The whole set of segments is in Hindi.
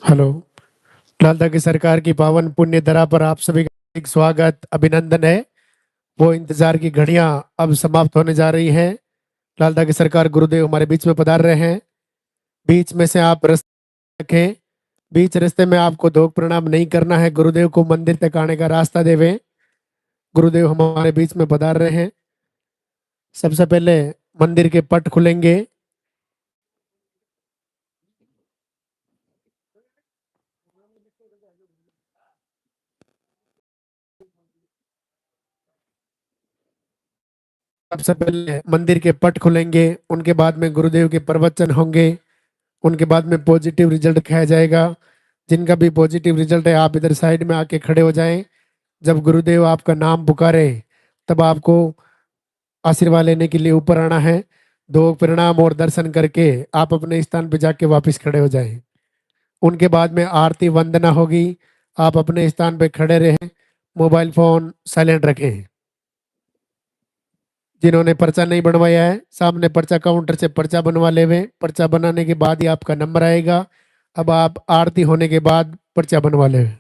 हेलो। लालदा की सरकार की पावन पुण्य धरा पर आप सभी का एक स्वागत अभिनंदन है। वो इंतजार की घड़ियां अब समाप्त होने जा रही हैं। लालदा की सरकार गुरुदेव हमारे बीच में पधार रहे हैं। बीच में से आप रास्ते रखें। बीच रास्ते में आपको धोख प्रणाम नहीं करना है। गुरुदेव को मंदिर तक आने का रास्ता देवें। गुरुदेव हमारे बीच में पधार रहे हैं। सबसे पहले मंदिर के पट खुलेंगे। सबसे पहले मंदिर के पट खुलेंगे, उनके बाद में गुरुदेव के प्रवचन होंगे। उनके बाद में पॉजिटिव रिजल्ट दिखाया जाएगा। जिनका भी पॉजिटिव रिजल्ट है आप इधर साइड में आके खड़े हो जाएं। जब गुरुदेव आपका नाम पुकारे तब आपको आशीर्वाद लेने के लिए ऊपर आना है। दो प्रणाम और दर्शन करके आप अपने स्थान पे जाके वापस खड़े हो जाएं। उनके बाद में आरती वंदना होगी। आप अपने स्थान पे खड़े रहें। मोबाइल फोन साइलेंट रखें। जिन्होंने पर्चा नहीं बनवाया है सामने पर्चा काउंटर से पर्चा बनवा लेवे। पर्चा बनाने के बाद ही आपका नंबर आएगा। अब आप आरती होने के बाद पर्चा बनवा लेवे।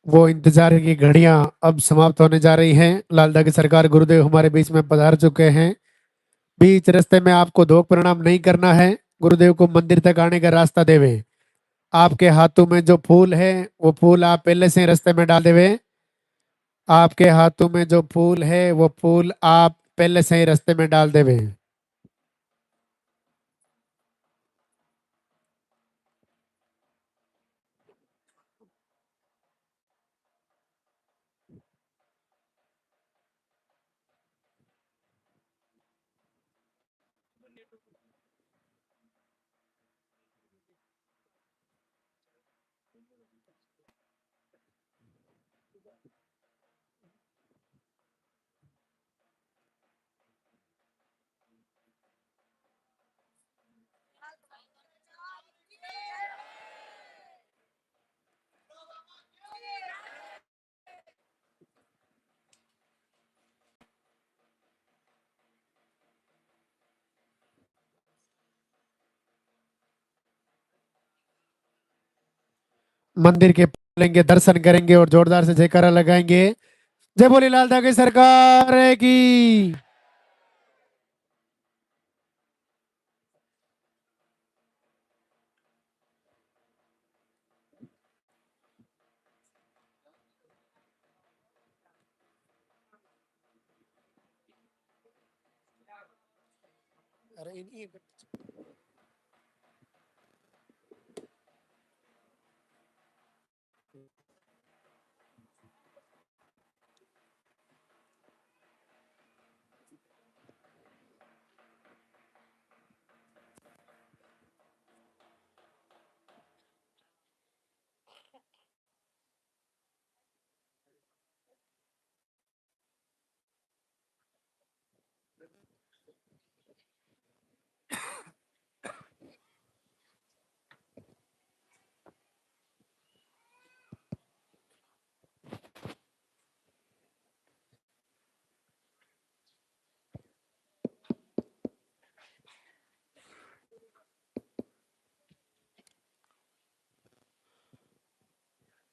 वो इंतजार की घड़ियां अब समाप्त होने जा रही हैं। लालदा की सरकार गुरुदेव हमारे बीच में पधार चुके हैं। बीच रास्ते में आपको धोख प्रणाम नहीं करना है। गुरुदेव को मंदिर तक आने का रास्ता देवे। आपके हाथों में जो फूल है वो फूल आप पहले से ही रास्ते में डाल देवे। आपके हाथों में जो फूल है वो फूल आप पहले से ही रास्ते में डाल देवे। मंदिर के लेंगे, दर्शन करेंगे और जोरदार से जयकारा लगाएंगे। जय बोले लालदा की सरकार की।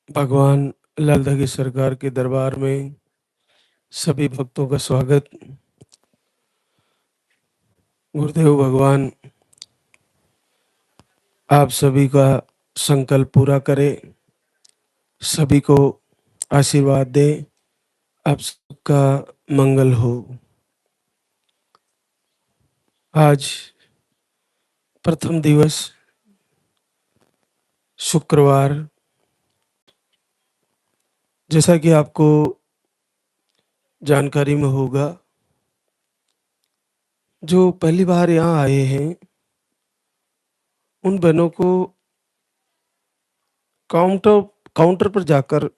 भगवान लालदा की सरकार के दरबार में सभी भक्तों का स्वागत। गुरुदेव भगवान आप सभी का संकल्प पूरा करे, सभी को आशीर्वाद दें। आप सबका मंगल हो। आज प्रथम दिवस शुक्रवार, जैसा कि आपको जानकारी में होगा, जो पहली बार यहाँ आए हैं उन बहनों को काउंटर काउंटर पर जाकर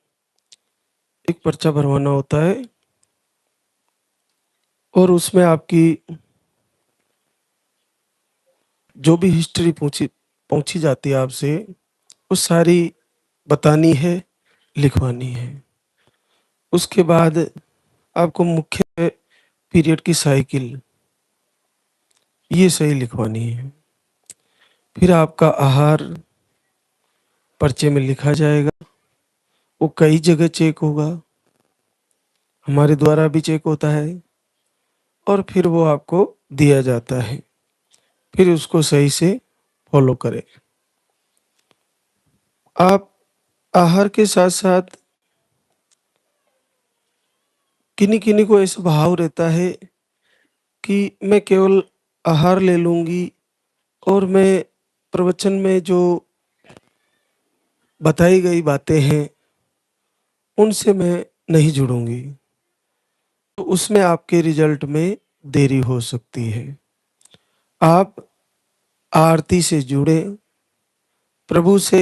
एक पर्चा भरवाना होता है और उसमें आपकी जो भी हिस्ट्री पूछी पूछी जाती है आपसे, वो सारी बतानी है, लिखवानी है। उसके बाद आपको मुख्य पीरियड की साइकिल ये सही लिखवानी है। फिर आपका आहार पर्चे में लिखा जाएगा, वो कई जगह चेक होगा, हमारे द्वारा भी चेक होता है और फिर वो आपको दिया जाता है। फिर उसको सही से फॉलो करें। आप आहार के साथ साथ किन्हीं किन्हीं को ऐसा भाव रहता है कि मैं केवल आहार ले लूंगी और मैं प्रवचन में जो बताई गई बातें हैं उनसे मैं नहीं जुड़ूंगी, तो उसमें आपके रिजल्ट में देरी हो सकती है। आप आरती से जुड़े, प्रभु से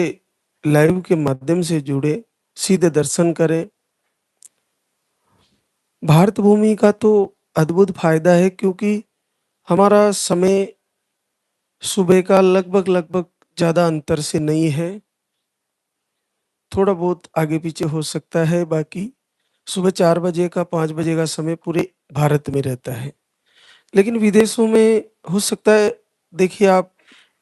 लाइव के माध्यम से जुड़े, सीधे दर्शन करें। भारत भूमि का तो अद्भुत फायदा है, क्योंकि हमारा समय सुबह का लगभग लगभग ज़्यादा अंतर से नहीं है, थोड़ा बहुत आगे पीछे हो सकता है। बाकी सुबह 4 बजे का 5 बजे का समय पूरे भारत में रहता है। लेकिन विदेशों में हो सकता है, देखिए आप,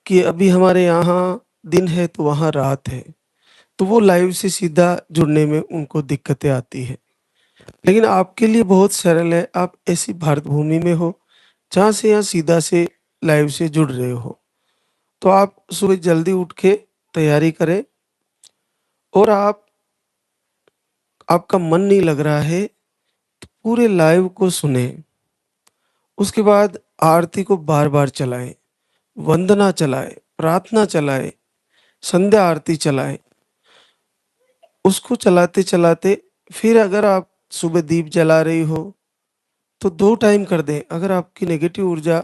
कि अभी हमारे यहाँ दिन है तो वहाँ रात है, तो वो लाइव से सीधा जुड़ने में उनको दिक्कतें आती हैं। लेकिन आपके लिए बहुत सरल है, आप ऐसी भारत भूमि में हो जहाँ से यहाँ सीधा से लाइव से जुड़ रहे हो। तो आप सुबह जल्दी उठ के तैयारी करें, और आपका मन नहीं लग रहा है तो पूरे लाइव को सुने। उसके बाद आरती को बार बार चलाएं, वंदना चलाएं, प्रार्थना चलाएं, संध्या आरती चलाएं। उसको चलाते चलाते फिर अगर आप सुबह दीप जला रही हो तो 2 टाइम कर दें। अगर आपकी नेगेटिव ऊर्जा,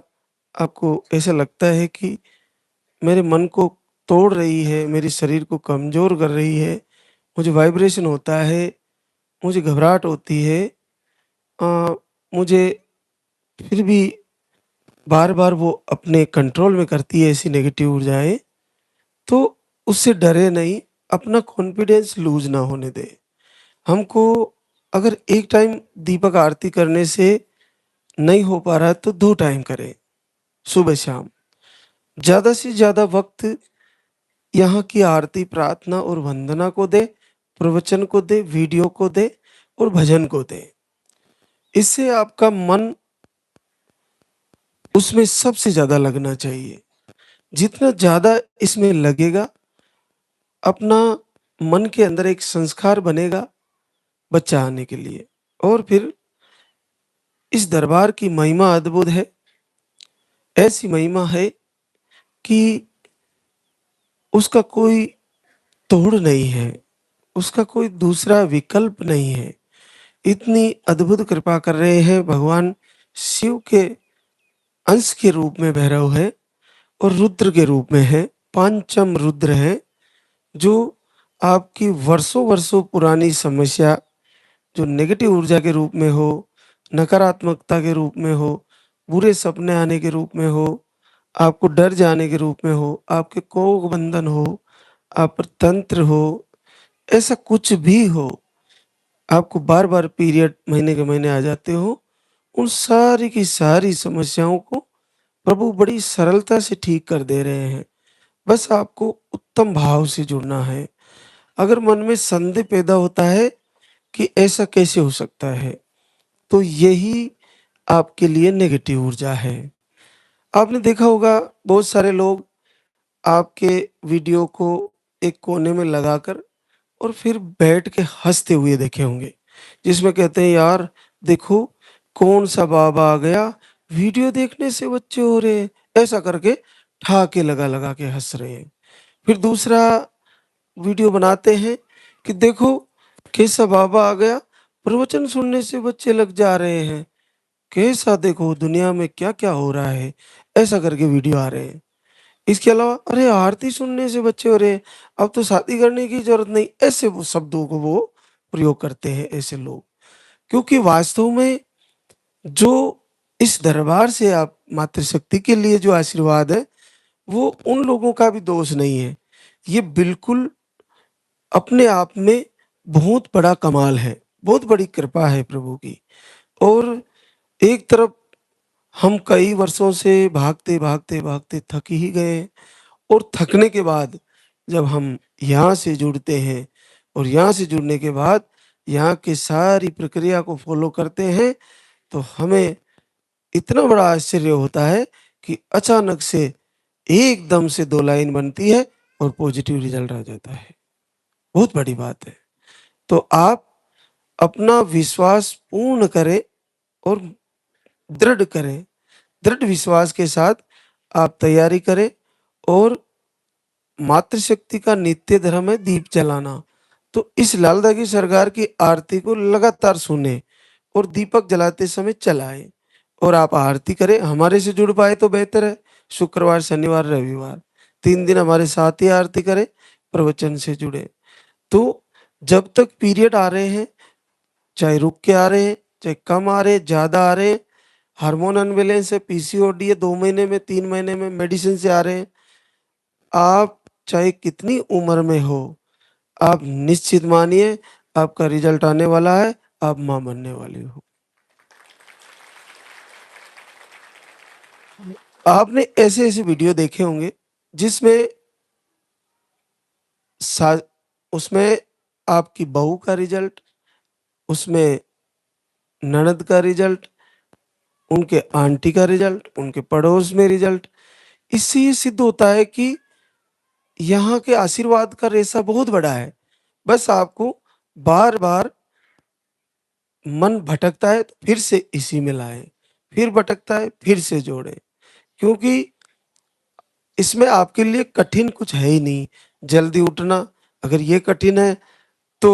आपको ऐसा लगता है कि मेरे मन को तोड़ रही है, मेरे शरीर को कमज़ोर कर रही है, मुझे वाइब्रेशन होता है, मुझे घबराहट होती है, मुझे फिर भी बार-बार वो अपने कंट्रोल में करती है ऐसी नेगेटिव ऊर्जाएँ, तो उससे डरे नहीं, अपना कॉन्फिडेंस लूज़ ना होने दें। हमको अगर एक टाइम दीपक आरती करने से नहीं हो पा रहा है तो 2 टाइम करें, सुबह-शाम। ज़्यादा से ज़्यादा वक़्त यहाँ की आरती, प्रार्थना और वंदना को दें, प्रवचन को दें, वीडियो को दें और भजन को दें। इससे आपका मन उसमें सबसे ज़्यादा लगना चाहिए। जितना ज़्यादा इसमें लगेगा, अपना मन के अंदर एक संस्कार बनेगा बच्चा आने के लिए। और फिर इस दरबार की महिमा अद्भुत है। ऐसी महिमा है कि उसका कोई तोड़ नहीं है, उसका कोई दूसरा विकल्प नहीं है। इतनी अद्भुत कृपा कर रहे हैं भगवान शिव के अंश के रूप में भैरव है और रुद्र के रूप में है, पांचम रुद्र है, जो आपकी वर्षों-वर्षों पुरानी समस्या, जो नेगेटिव ऊर्जा के रूप में हो, नकारात्मकता के रूप में हो, बुरे सपने आने के रूप में हो, आपको डर जाने के रूप में हो, आपके कोख बंधन हो, आप पर तंत्र हो, ऐसा कुछ भी हो, आपको बार-बार पीरियड महीने के महीने आ जाते हो, उन सारी की सारी समस्याओं को प्रभु बड़ी सरलता से ठीक कर दे रहे हैं। बस आपको उत्तम भाव से जुड़ना है। अगर मन में संदेह पैदा होता है कि ऐसा कैसे हो सकता है, तो यही आपके लिए नेगेटिव ऊर्जा है। आपने देखा होगा, बहुत सारे लोग आपके वीडियो को एक कोने में लगाकर और फिर बैठ के हँसते हुए देखे होंगे, जिसमें कहते हैं यार देखो कौन-सा बाबा आ गया, वीडियो देखने से बच्चे हो रहे हैं, ऐसा करके ठहाके लगा-लगा के हँस रहे हैं। फिर दूसरा वीडियो बनाते हैं कि देखो कैसा बाबा आ गया, प्रवचन सुनने से बच्चे लग जा रहे हैं, कैसा देखो दुनिया में क्या-क्या हो रहा है, ऐसा करके वीडियो आ रहे हैं। इसके अलावा अरे आरती सुनने से बच्चे हो रहे हैं, अब तो शादी करने की ज़रूरत नहीं, ऐसे वो शब्दों को वो प्रयोग करते हैं ऐसे लोग। क्योंकि वास्तव में जो इस दरबार से आप मातृशक्ति के लिए जो आशीर्वाद है, वो उन लोगों का भी दोष नहीं है। ये बिल्कुल अपने आप में बहुत बड़ा कमाल है, बहुत बड़ी कृपा है प्रभु की। और एक तरफ हम कई वर्षों से भागते-भागते थक ही गए और थकने के बाद जब हम यहाँ से जुड़ते हैं और यहाँ से जुड़ने के बाद यहाँ की सारी प्रक्रिया को फ़ॉलो करते हैं, तो हमें इतना बड़ा आश्चर्य होता है कि अचानक से एकदम से 2 लाइन बनती है और पॉज़िटिव रिज़ल्ट आ जाता है। बहुत बड़ी बात है। तो आप अपना विश्वास पूर्ण करें और दृढ़ करें। दृढ़ विश्वास के साथ आप तैयारी करें और मातृशक्ति का नित्य धर्म है दीप जलाना। तो इस लालदा की सरकार की आरती को लगातार सुनें और दीपक जलाते समय चलाएँ और आप आरती करें। हमारे से जुड़ पाए तो बेहतर है। शुक्रवार, शनिवार, रविवार 3 दिन हमारे साथ ही आरती करें, प्रवचन से जुड़े। तो जब तक पीरियड आ रहे हैं, चाहे रुक के आ रहे हैं, चाहे कम आ रहे हैं, ज़्यादा आ रहे हैं, हार्मोन अनबैलेंस है, पीसीओडी है, 2 महीने में, 3 महीने में मेडिसिन से आ रहे हैं, आप चाहे कितनी उम्र में हो, आप निश्चित मानिए आपका रिज़ल्ट आने वाला है, आप माँ बनने वाली हो। आपने ऐसे-ऐसे वीडियो देखे होंगे जिसमें सा उसमें आपकी बहू का रिज़ल्ट, उसमें ननद का रिज़ल्ट, उनके आंटी का रिज़ल्ट, उनके पड़ोस में रिज़ल्ट। इससे ये सिद्ध होता है कि यहाँ के आशीर्वाद का रेशा बहुत बड़ा है। बस आपको बार-बार मन भटकता है तो फिर से इसी में लाएँ, फिर भटकता है फिर से जोड़ें। क्योंकि इसमें आपके लिए कठिन कुछ है ही नहीं। जल्दी उठना अगर ये कठिन है तो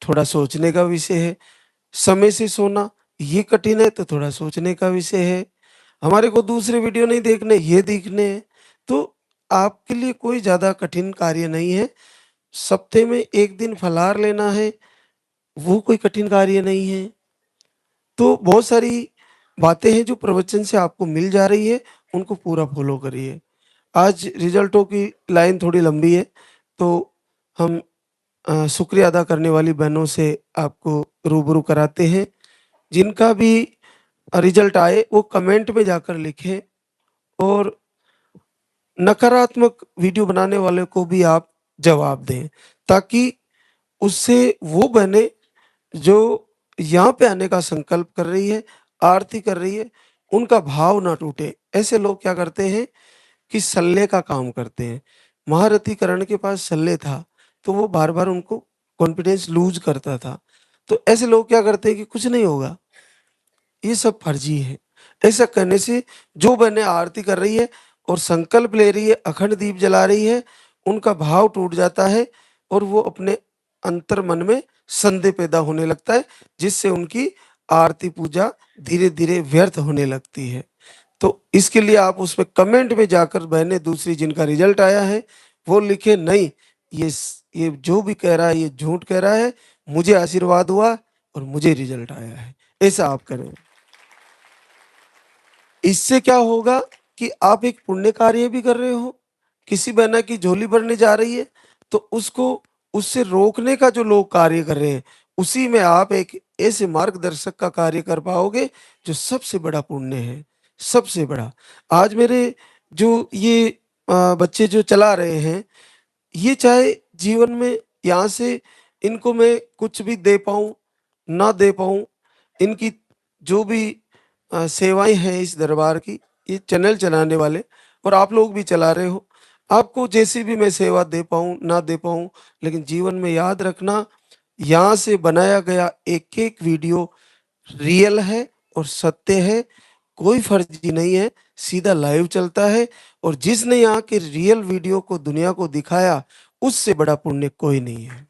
थोड़ा सोचने का विषय है। समय से सोना ये कठिन है तो थोड़ा सोचने का विषय है। हमारे को दूसरे वीडियो नहीं देखने, ये देखने हैं। तो आपके लिए कोई ज़्यादा कठिन कार्य नहीं है। सप्ते में 1 दिन फलाहार लेना है, वो कोई कठिन कार्य नहीं है। तो बहुत सारी बातें हैं जो प्रवचन से आपको मिल जा रही है, उनको पूरा फ़ॉलो करिए। आज रिज़ल्टों की लाइन थोड़ी लंबी है, तो हम शुक्रिया अदा करने वाली बहनों से आपको रूबरू कराते हैं। जिनका भी रिज़ल्ट आए वो कमेंट में जाकर लिखें और नकारात्मक वीडियो बनाने वाले को भी आप जवाब दें, ताकि उससे वो बहनें जो यहाँ पे आने का संकल्प कर रही है, आरती कर रही है, उनका भाव ना टूटे। ऐसे लोग क्या करते हैं कि सल्ले का काम करते हैं। महारथी कर्ण के पास सल्ले था, तो वो बार-बार उनको कॉन्फिडेंस लूज़ करता था। तो ऐसे लोग क्या करते हैं कि कुछ नहीं होगा, ये सब फर्जी है। ऐसा करने से जो बहनें आरती कर रही है और संकल्प ले रही है, अखंड दीप जला रही है, उनका भाव टूट जाता है और वो अपने अंतर मन में संदेह पैदा होने लगता है, जिससे उनकी आरती पूजा धीरे-धीरे व्यर्थ होने लगती है। तो इसके लिए आप उसमें कमेंट में जाकर बहनें दूसरी जिनका रिजल्ट आया है, वो लिखें नहीं ये जो भी कह रहा है ये झूठ कह रहा है, मुझे आशीर्वाद हुआ और मुझे रिजल्ट आया है। ऐसा आप करें। इससे क्या होगा कि आप एक पुण्य कार्य भी कर रहे हो, किसी बहना की झोली भरने जा रही है, तो उसको उससे रोकने का जो लोग कार्य कर रहे हैं, उसी में आप एक ऐसे मार्गदर्शक का कार्य कर पाओगे, जो सबसे बड़ा पुण्य है, सबसे बड़ा। आज मेरे जो ये बच्चे जो चला रहे हैं, ये चाहे जीवन में यहाँ से इनको मैं कुछ भी दे पाऊँ, ना दे पाऊँ, इनकी जो भी सेवाएँ हैं इस दरबार की, ये चैनल चलाने वाले और आप लोग भी चला रहे हो। आपको जैसी भी मैं सेवा दे पाऊँ, ना दे पाऊँ, लेकिन जीवन में याद रखना, यहाँ से बनाया गया एक-एक वीडियो रियल है और सत्य है, कोई फर्जी नहीं है, सीधा लाइव चलता है और जिसने यहाँ के रियल वीडियो को दुनिया को दिखाया, उससे बड़ा पुण्य कोई नहीं है।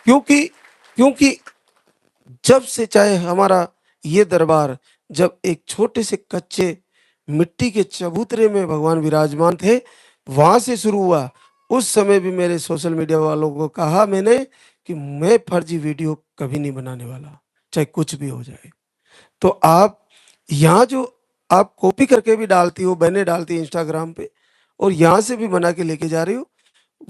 क्योंकि क्योंकि जब से चाहे हमारा ये दरबार जब एक छोटे से कच्चे मिट्टी के चबूतरे में भगवान विराजमान थे, वहां से शुरू हुआ। उस समय भी मेरे सोशल मीडिया वालों को कहा मैंने कि मैं फर्जी वीडियो कभी नहीं बनाने वाला, चाहे कुछ भी हो जाए। तो आप यहाँ जो आप कॉपी करके भी डालती हो, बहनें डालती है इंस्टाग्राम पे, और यहाँ से भी बना के लेके जा रही हो,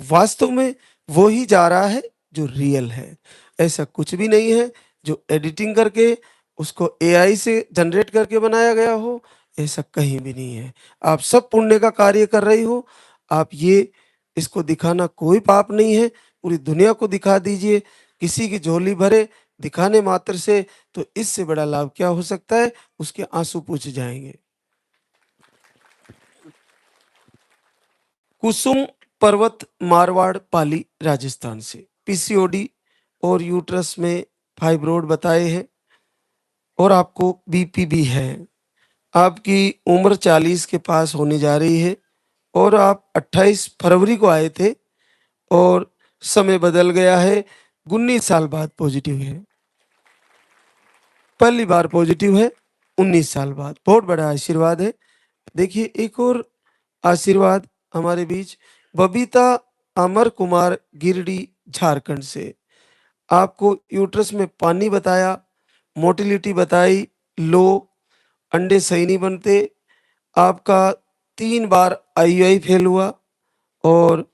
वास्तव में वो ही जा रहा है जो रियल है। ऐसा कुछ भी नहीं है जो एडिटिंग करके उसको एआई से जनरेट करके बनाया गया हो, ऐसा कहीं भी नहीं है। आप सब पुण्य का कार्य कर रही हो, आप ये इसको दिखाना कोई पाप नहीं है, पूरी दुनिया को दिखा दीजिए, किसी की झोली भरे दिखाने मात्र से, तो इससे बड़ा लाभ क्या हो सकता है, उसके आंसू पूछ जाएंगे। कुसुम पर्वत मारवाड़ पाली राजस्थान से पीसीओडी और यूट्रस में फाइब्रोड बताए हैं और आपको बीपी भी है। आपकी उम्र 40 के पास होने जा रही है और आप 28 फरवरी को आए थे और समय बदल गया है। 19 साल बाद पॉजिटिव है, पहली बार पॉजिटिव है 19 साल बाद। बहुत बड़ा आशीर्वाद है। देखिए एक और आशीर्वाद हमारे बीच, बबीता अमर कुमार गिरडी झारखंड से। आपको यूट्रस में पानी बताया, मोटिलिटी बताई, लो, अंडे सही नहीं बनते, आपका 3 बार आईयूआई फेल हुआ और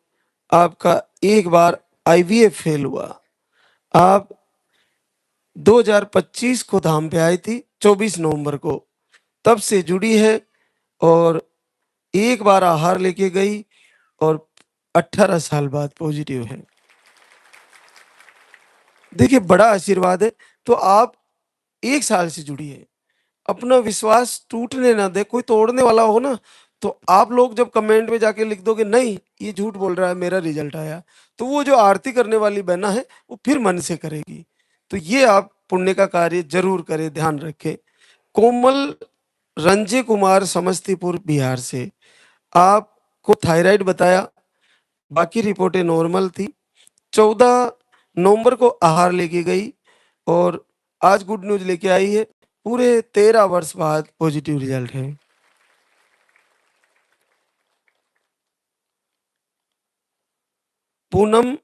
आपका 1 बार आईवीएफ फेल हुआ। आप 2025 को धाम पे आई थी 24 नवंबर को, तब से जुड़ी है और 1 बार आहार लेके गई और 18 साल बाद पॉजिटिव है। देखिए बड़ा आशीर्वाद है। तो आप 1 साल से जुड़ी है, अपना विश्वास टूटने ना दे। कोई तोड़ने वाला हो ना, तो आप लोग जब कमेंट में जाके लिख दोगे नहीं ये झूठ बोल रहा है, मेरा रिजल्ट आया, तो वो जो आरती करने वाली बहना है वो फिर मन से करेगी। तो ये आप पुण्य का कार्य जरूर करें, ध्यान रखें। कोमल रंजे कुमार समस्तीपुर बिहार से, आपको थायराइड बताया, बाकी रिपोर्टें नॉर्मल थी। 14 नवंबर को आहार लेके गई और आज गुड न्यूज लेके आई है, पूरे 13 वर्ष बाद पॉजिटिव रिजल्ट है। पूनम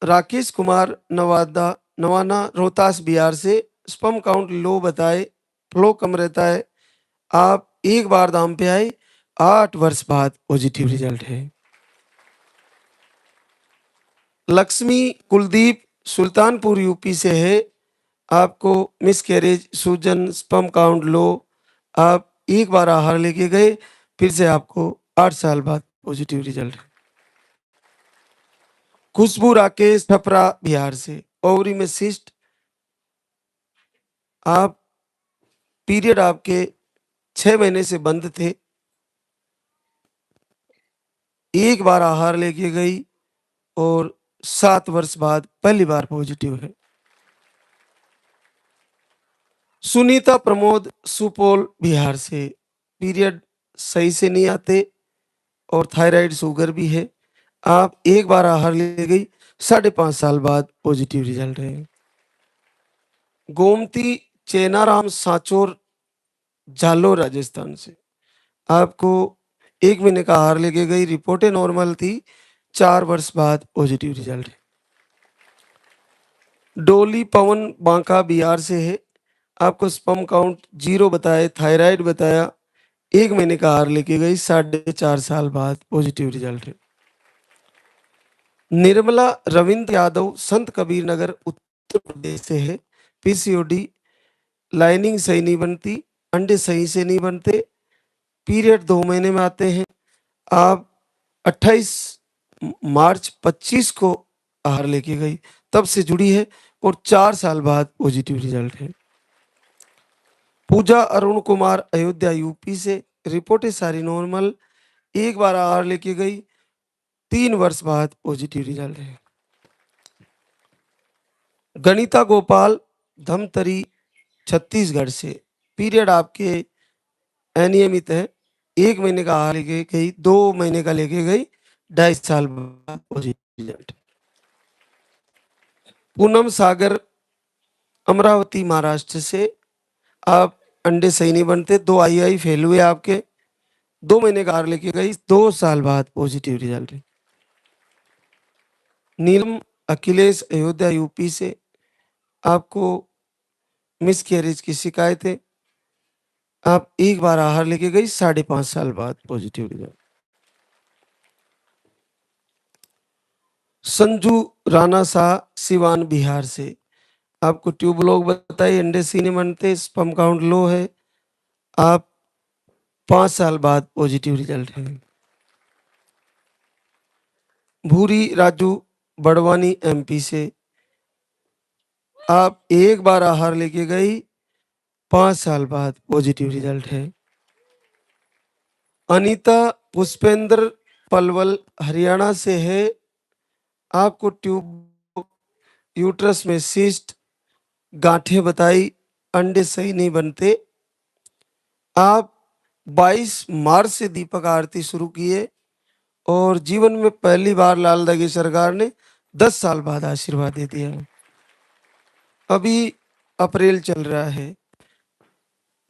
राकेश कुमार नवाना रोहतास बिहार से, स्पर्म काउंट लो बताए, फ्लो कम रहता है, आप 1 बार दाम पे आए, 8 वर्ष बाद पॉजिटिव रिजल्ट है। लक्ष्मी कुलदीप सुल्तानपुर यूपी से है, आपको मिस कैरेज, सूजन, स्पर्म काउंट लो, आप 1 बार आहार लेके गए, फिर से आपको 8 साल बाद पॉजिटिव रिजल्ट है। खुशबू राकेश छपरा बिहार से, ओवरी में सिस्ट, आप पीरियड आपके 6 महीने से बंद थे, 1 बार आहार लेके गई और 7 वर्ष बाद पहली बार पॉजिटिव है। सुनीता प्रमोद सुपौल बिहार से, पीरियड सही से नहीं आते और थायराइड शुगर भी है, आप 1 बार आहार ले गई, 5.5 साल बाद पॉजिटिव रिजल्ट है। गोमती चेनाराम सांचोर जालोर राजस्थान से, आपको 1 महीने का आहार लेके गई, रिपोर्टें नॉर्मल थी, 4 वर्ष बाद पॉजिटिव रिजल्ट है। डोली पवन बांका बिहार से है, आपको स्पर्म काउंट 0 बताए, थायराइड बताया, 1 महीने का आहार लेके गई, 4.5 साल बाद पॉजिटिव रिजल्ट है। निर्मला रविंद्र यादव संत कबीर नगर उत्तर प्रदेश से है, पीसीओडी, लाइनिंग सही नहीं बनती, अंडे सही से नहीं बनते, पीरियड 2 महीने में आते हैं, आप 28 मार्च 25 को आहार लेके गई, तब से जुड़ी है और 4 साल बाद पॉजिटिव रिजल्ट है। पूजा अरुण कुमार अयोध्या यूपी से, रिपोर्टें सारी नॉर्मल, एक बार आहार लेके गई, 3 वर्ष बाद पॉजिटिव रिजल्ट है। गणिता गोपाल, धमतरी, छत्तीसगढ़ से, पीरियड आपके अनियमित है, 1 महीने का आहार लेके गई, 2 महीने का लेके गई, 2.5 साल बाद पॉजिटिव रिजल्ट। पूनम सागर, अमरावती, महाराष्ट्र से, आप अंडे सही नहीं बनते, 2 आई फेल हुए आपके, 2 महीने का आहार लेके गई, 2 साल बाद पॉजिटिव रिजल्ट है। नीलम अखिलेश, अयोध्या, यूपी से, आपको मिसकैरेज की शिकायत है, आप एक बार आहार लेके गई, 5.5 साल बाद पॉजिटिव रिजल्ट। संजू राणा शाह, सिवान, बिहार से, आपको ट्यूब लोग बताइए, अंडे सही नहीं बनते, स्पर्म काउंट लो है, आप 5 साल बाद पॉजिटिव रिजल्ट है। भूरी राजू, बड़वानी, एमपी से, आप एक बार आहार लेके गई, 5 साल बाद पॉजिटिव रिजल्ट है। अनीता पुष्पेंद्र, पलवल, हरियाणा से है, आपको ट्यूब, यूट्रस में सिस्ट, गांठें बताई, अंडे सही नहीं बनते, आप 22 मार्च से दीपक आरती शुरू किए और जीवन में पहली बार लाल दगी सरकार ने 10 साल बाद आशीर्वाद दे दिया। अभी अप्रैल चल रहा है,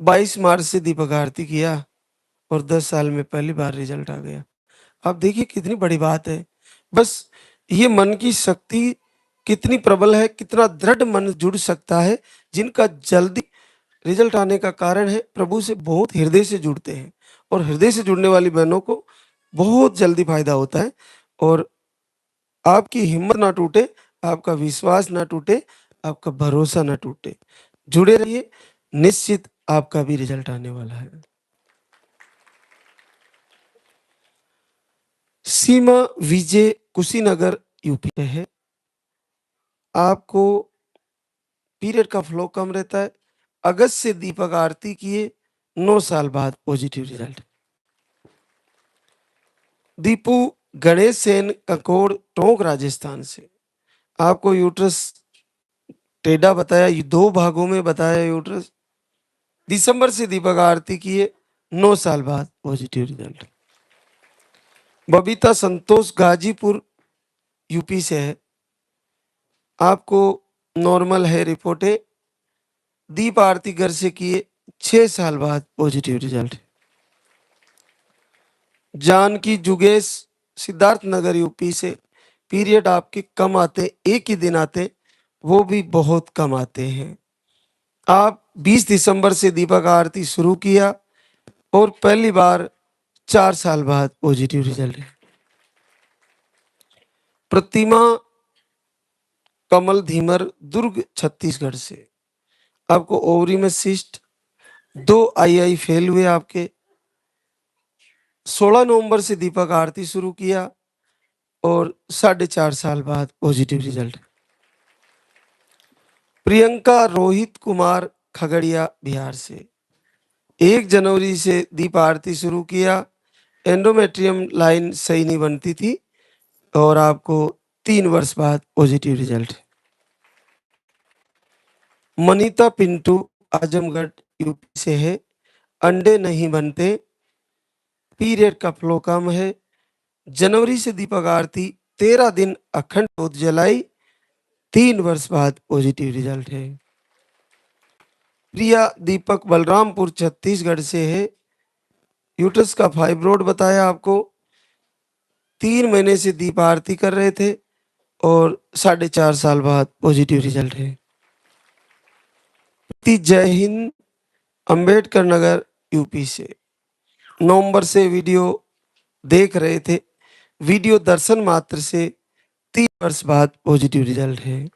22 मार्च से दीपक आरती किया और 10 साल में पहली बार रिजल्ट आ गया। आप देखिए कितनी बड़ी बात है। बस ये मन की शक्ति कितनी प्रबल है, कितना दृढ़ मन जुड़ सकता है, जिनका जल्दी रिजल्ट आने का कारण है प्रभु से बहुत हृदय से जुड़ते हैं, और हृदय से जुड़ने वाली बहनों को बहुत जल्दी फायदा होता है। और आपकी हिम्मत ना टूटे, आपका विश्वास ना टूटे, आपका भरोसा ना टूटे, जुड़े रहिए, निश्चित आपका भी रिजल्ट आने वाला है। सीमा विजय, कुशीनगर, यूपी में है, आपको पीरियड का फ्लो कम रहता है, अगस्त से दीपक आरती किए, 9 साल बाद पॉजिटिव रिजल्ट। दीपू गणेश सेन, ककोड़, टोंक, राजस्थान से, आपको यूट्रस टेढ़ा बताया, ये 2 भागों में बताया यूट्रस, दिसंबर से दीपक आरती किए, 9 साल बाद पॉजिटिव रिजल्ट। बबीता संतोष, गाजीपुर, यूपी से है, आपको नॉर्मल है रिपोर्ट है, दीप आरती घर से किए, 6 साल बाद positive result. Janaki जुगेश, Siddharth Nagar, UP से, पीरियड आपके कम आते, एक ही दिन आते, वो भी बहुत कम आते हैं, आप 20 दिसंबर से दीपक आरती शुरू किया और पहली बार 4 साल बाद पॉजिटिव रिजल्ट है। प्रतिमा कमल धीमर, दुर्ग, छत्तीसगढ़ से, आपको ओवरी में सिस्ट, 2 आई फेल हुए आपके, 16 नवंबर से दीपक आरती शुरू किया और 4.5 साल बाद पॉजिटिव रिजल्ट। प्रियंका रोहित कुमार, खगड़िया, बिहार से, 1 जनवरी से दीप आरती शुरू किया, एंडोमेट्रियम लाइन सही नहीं बनती थी और आपको 3 वर्ष बाद positive result. Manita Pintu, Azamgarh, UP से है, अंडे नहीं बनते, पीरियड का फ्लो कम है, जनवरी से दीपक आरती 13 दिन अखंड ज्योत जलाई, 3 वर्ष बाद पॉजिटिव रिजल्ट है। प्रिया दीपक, बलरामपुर, छत्तीसगढ़ से है, यूट्रस का फाइब्रोड बताया आपको, 3 महीने से दीप आरती कर रहे थे और 4.5 साल बाद पॉजिटिव रिजल्ट है। जय हिंद, अंबेडकर नगर, यूपी से, नवंबर से वीडियो देख रहे थे, वीडियो दर्शन मात्र से 3 वर्ष बाद पॉजिटिव रिजल्ट है।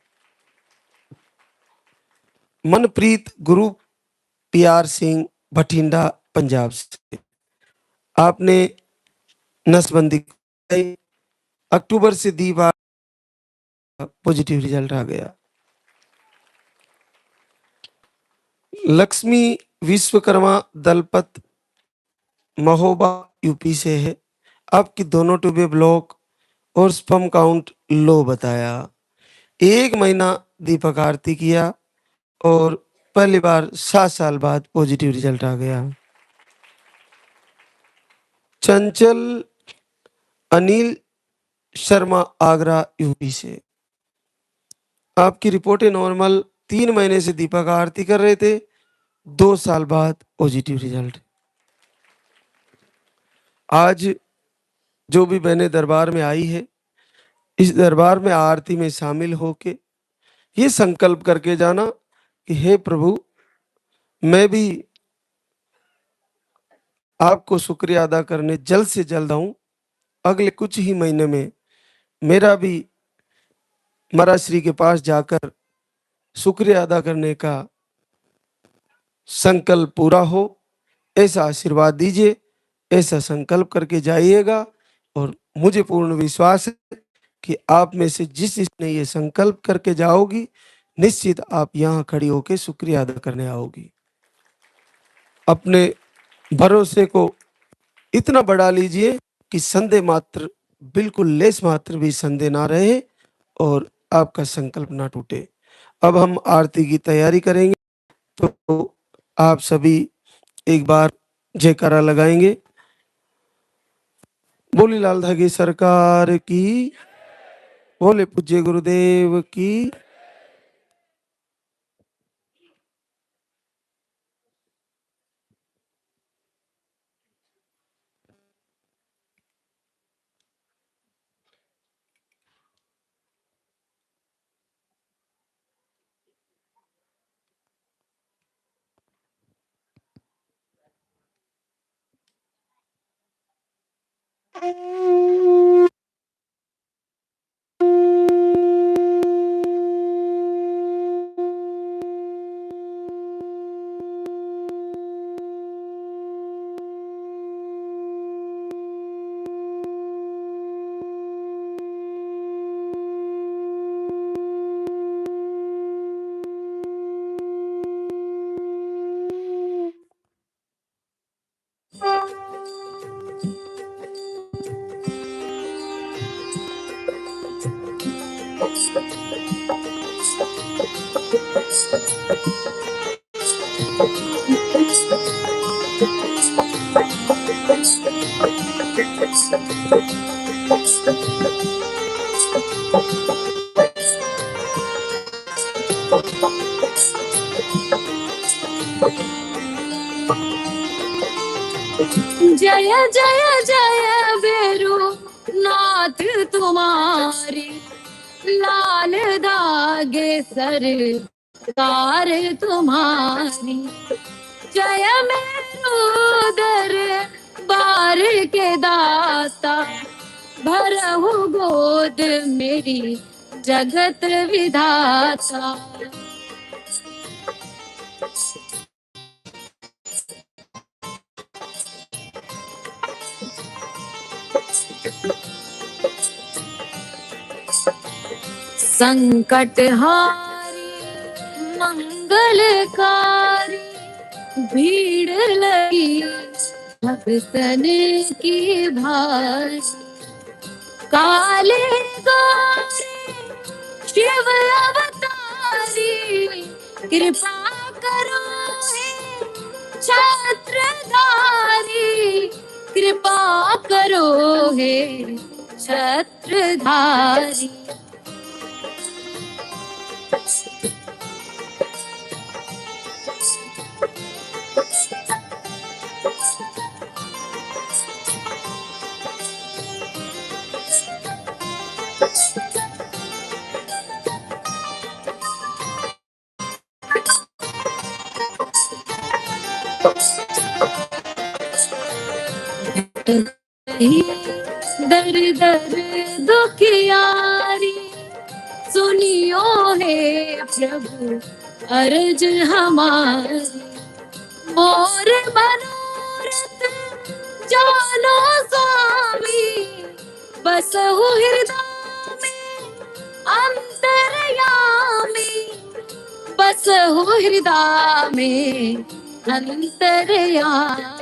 मनप्रीत गुरु, PR सिंह, बठिंडा, पंजाब से, आपने नसबंदी कराई, अक्टूबर से दी बार पॉजिटिव रिजल्ट आ गया। लक्ष्मी विश्वकर्मा, दलपत, महोबा, यूपी से है, आपकी दोनों ट्यूबें ब्लॉक और स्पर्म काउंट लो बताया। 1 महीना दीपक आरती किया और पहली बार 7 साल बाद पॉजिटिव रिजल्ट आ गया। चंचल अनिल शर्मा आगरा यूपी से। आपकी रिपोर्टें नॉर्मल, 3 महीने से दीपक आरती कर रहे थे, 2 साल बाद पॉजिटिव रिजल्ट। आज जो भी बहनें दरबार में आई है, इस दरबार में आरती में शामिल होके ये संकल्प करके जाना कि हे प्रभु, मैं भी आपको शुक्रिया अदा करने जल्द से जल्द आऊं। अगले कुछ ही महीने में मेरा भी मरा श्री के पास जाकर शुक्रिया अदा करने का संकल्प पूरा हो, ऐसा आशीर्वाद दीजिए। ऐसा संकल्प करके जाइएगा और मुझे पूर्ण विश्वास है कि आप में से जिस ने ये संकल्प करके जाओगी, निश्चित आप यहाँ खड़ी होकर शुक्रिया अदा करने आओगी। अपने भरोसे को इतना बढ़ा लीजिए कि संदेह मात्र, बिल्कुल लेस मात्र भी संदेह ना रहे और आपका संकल्प ना टूटे। अब हम आरती की तैयारी करेंगे, तो आप सभी एक बार जयकारा लगाएंगे। बोली लाल धागी सरकार की, बोले पूज्य गुरुदेव की। जय जय जय बेरू नाथ तुम्हारी, लाल धागे सरकार तुम्हारी। जय मेरू दर बार के दाता, भरहु गोद मेरी जगत विधाता। संकट हारी मंगलकारी, भीड़ लगी भक्तन की भारी। काले गौरी शिव अवतारी, कृपा करो हे छत्रधारी, कृपा करो हे छत्रधारी। दर दर दुखियारी, सुनियो हे प्रभु अर्ज हमारी। मोर मनोरथ जानो स्वामी, बसहु हृदय में अंतर्यामी, बसहु हृदय में अंतर्यामी।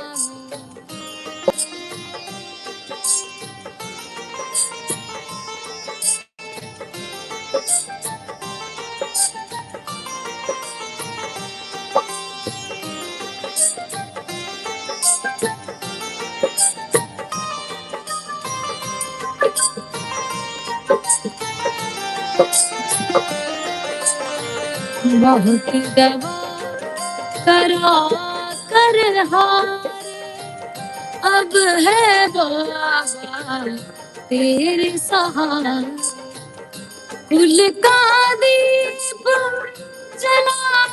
बहुत दवा करा कर हारे, अब है बाबा तेरे सहारे। कुल का दीप जला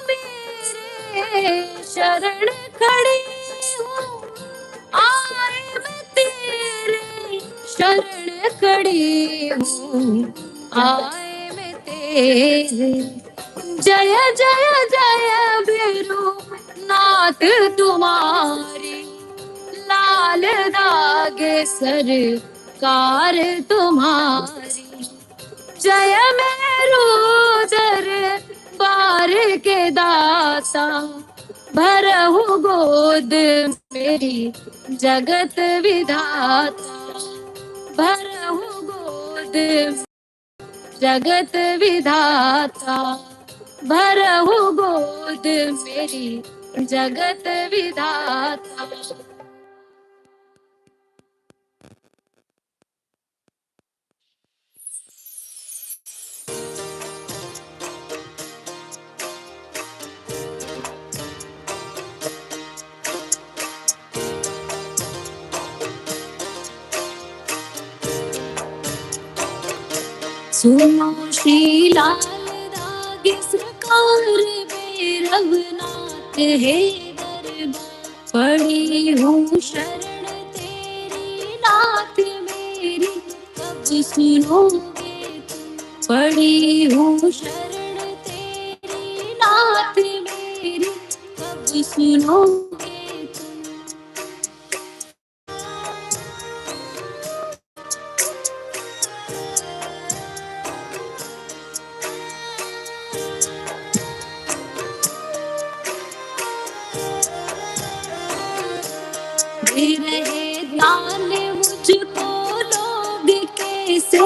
मेरे, शरण खड़ी हूँ आए मैं तेरे, शरण खड़ी हूँ आए मैं तेरे। जय जय जय भैरो नाथ तुम्हारी, लाल दागे सरकार तुम्हारी। जय मेरू दर बार के दाता, भरहु गोद मेरी जगत विधाता, भरहु गोद जगत विधाता, भरहु गोद मेरी जगत विधाता। सुनो श्री लाल दागे सरकार, भैरवनाथ है दरबार। पड़ी हूँ शरण तेरी नाथ मेरी, कब सुनोगे तुम। पड़ी हूँ शरण तेरी नाथ मेरी, कब सुनोगे तुम। दे रहे दान मुझको लोग कैसे,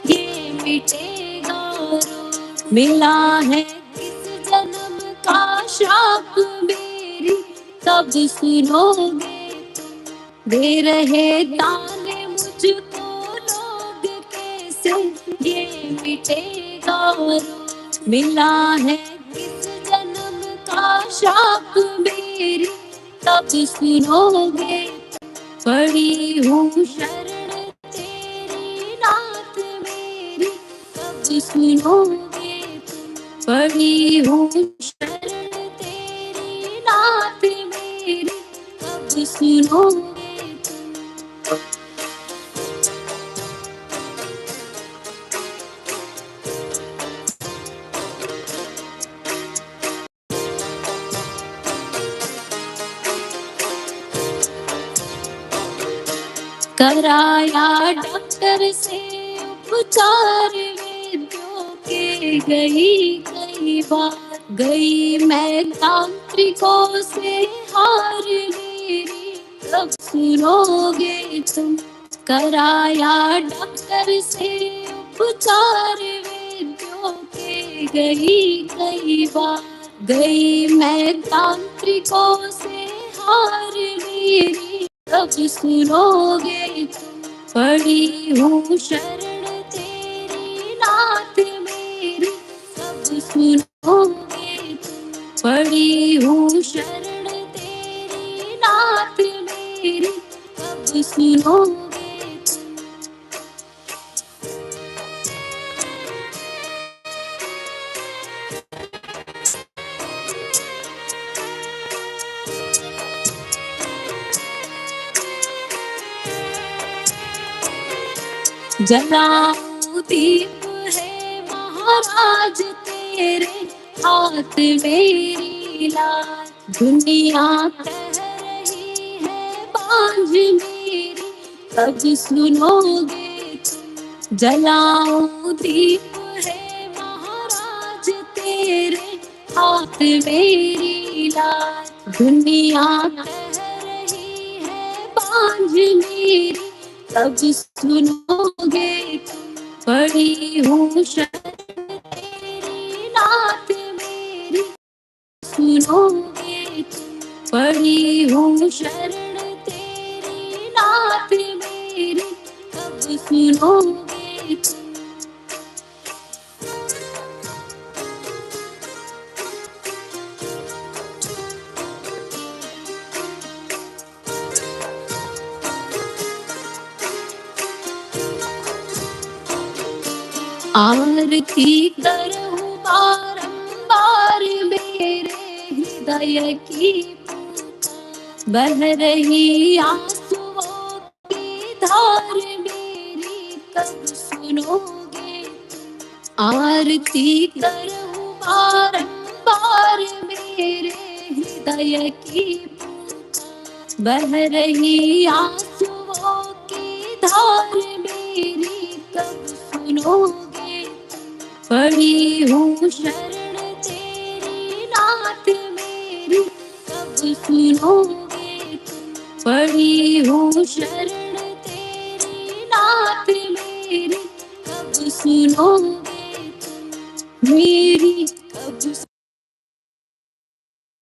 ये मिटेगा रोग। मिला है किस जन्म का श्राप मेरी, कब सुनोगे तुम। दे रहे दान मुझको लोग कैसे, ये मिटेगा रोग। मिला है किस जन्म का श्राप मेरी, तब सुनोगे। पड़ी हूँ शरण तेरी नाथ मेरी, कब सुनोगे तुम। पड़ी हूँ शरण तेरी नाथ मेरी, कब सुनोगे तुम। कराया डॉक्टर से उपचार वेद्यों के, गई कई बार गई मैं तांत्रिकों से हार मेरी, कब सुनोगे तुम। कराया डॉक्टर से उपचार वेद्यों के, गई कई बार गई मैं तांत्रिकों से हार मेरी, कब सुनोगे तुम। पड़ी हूँ शरण तेरी नाथ मेरी, कब सुनोगे तुम। पड़ी हूँ शरण तेरी नाथ मेरी, कब सुनोगे तुम। जलाऊं दीप है महाराज तेरे हाथ मेरी लाल, दुनिया कह रही है बांझ मेरी, कब सुनोगे तुम। जलाऊं दीप है महाराज तेरे हाथ मेरी लाल, दुनिया कह रही है बांझ मेरी, कब सुनोगे तुम। पड़ी हूँ शरण तेरी नाथ मेरी, सुनोगे तुम। पड़ी हूँ शरण तेरी नाथ मेरी, कब सुनोगे तुम। आरती करूं बारंबार मेरे हृदय की बह रही आंसुओं की धार मेरी कब सुनोगे। आरती करूं बारंबार मेरे हृदय की बह रही आंसुओं की धार मेरी कब सुनोगे। पड़ी हूँ शरण तेरी नाथ मेरी कब सुनोगे। पड़ी हूँ शरण तेरी नाथ मेरी कब सुनोगे। मेरी कब